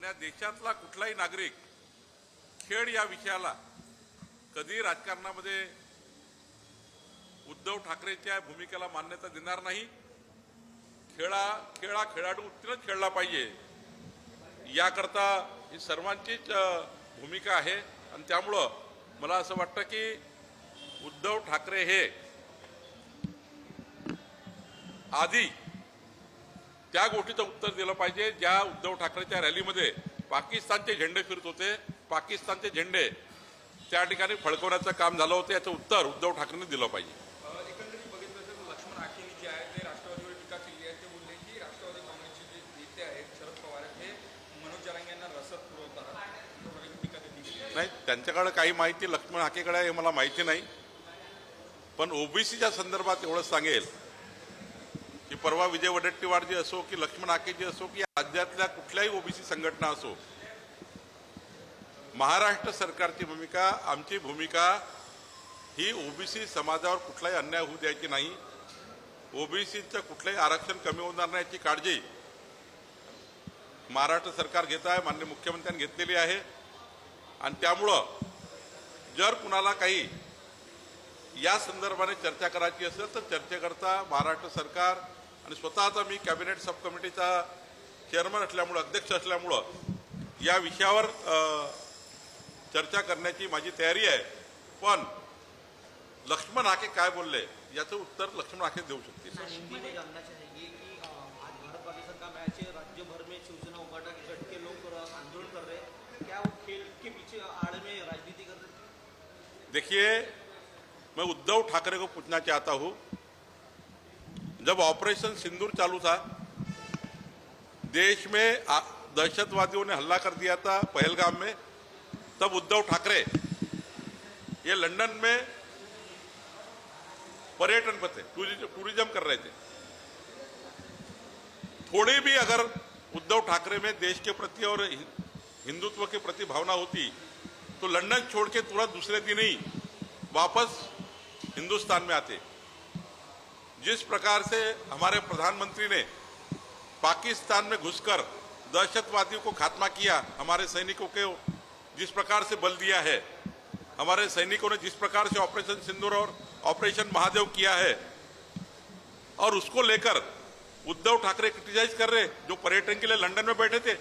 आपल्या देशातला कुठलाही नागरिक खेळ या विषयाला कधी राजकारणामध्ये उद्धव ठाकरेंच्या भूमिकेला मान्यता देणार नाही। खेळाडू उत्तीर्णच खेळला पाहिजे याकरता ही सर्वांचीच भूमिका आहे। आणि त्यामुळं मला असं वाटतं की उद्धव ठाकरे हे आधी त्या गोष्टीचं उत्तर दिलं पाहिजे ज्या उद्धव ठाकरेच्या रॅलीमध्ये पाकिस्तानचे झेंडे फिरत होते, पाकिस्तानचे झेंडे त्या ठिकाणी फडकवण्याचं काम झालं होतं, याचं उत्तर उद्धव ठाकरेंनी दिलं पाहिजे। एकंदरीत बघितलं तर लक्ष्मण आखेनी जे आहे ते राष्ट्रवादीवर टीका केली आहे। ते बोलले की राष्ट्रवादी काँग्रेसचे जे नेते आहेत शरद पवार हे मनोज जरांगे यांना रसद पुरवतात, टीका त्यांनी केली नाही, त्यांच्याकडे काही माहिती लक्ष्मण हाकेकडे आहे हे मला माहिती नाही, पण ओबीसीच्या संदर्भात एवढंच सांगेल की परवा विजय वडेट्टीवार जी असो की लक्ष्मण हाके जी असो की राज्यातल्या कुठल्याही ओबीसी संघटना असो, महाराष्ट्र सरकारची भूमिका, आमची भूमिका ही ओबीसी समाजावर कुठलाही अन्याय होऊ द्यायची नाही, ओबीसीचं कुठलंही आरक्षण कमी होणार नाही याची काळजी महाराष्ट्र सरकार घेत आहे, माननीय मुख्यमंत्र्यांनी घेतलेली आहे। आणि त्यामुळं जर कुणाला काही या संदर्भाने चर्चा करायची असेल तर चर्चेकरता महाराष्ट्र सरकार आणि स्वतःचा मी कॅबिनेट सब कमिटीचा चेअरमन असल्यामुळं, अध्यक्ष असल्यामुळं या विषयावर चर्चा करण्याची माझी तयारी आहे। पण लक्ष्मण हाके काय बोलले याचं उत्तर लक्ष्मण हाके देऊ शकतील। हिंदी में जानना चाहेंगे कि आज भारत पाकिस्तान का मैच है, राज्य भर में शिवसेना उपाटा के गट के लोग आंदोलन कर रहे हैं, क्या वो खेल के पीछे आड़ में राजनीति कर रहे हैं? देखिए, मैं उद्धव ठाकरे को पूछना चाहता हूं, जब ऑपरेशन सिंदूर चालू था, देश में दहशतवादियों ने हमला कर दिया था पहलगाम में, तब उद्धव ठाकरे ये लंदन में पर्यटन पर थे, टूरिज्म कर रहे थे। थोड़ी भी अगर उद्धव ठाकरे में देश के प्रति और हिंदुत्व के प्रति भावना होती तो लंदन छोड़ के तुरंत दूसरे दिन ही वापस हिंदुस्तान में आते। जिस प्रकार से हमारे प्रधानमंत्री ने पाकिस्तान में घुसकर दहशतवादियों को खात्मा किया, हमारे सैनिकों को जिस प्रकार से बल दिया है, हमारे सैनिकों ने जिस प्रकार से ऑपरेशन सिंदूर और ऑपरेशन महादेव किया है, और उसको लेकर उद्धव ठाकरे क्रिटिसाइज कर रहे जो पर्यटन के लिए लंदन में बैठे थे।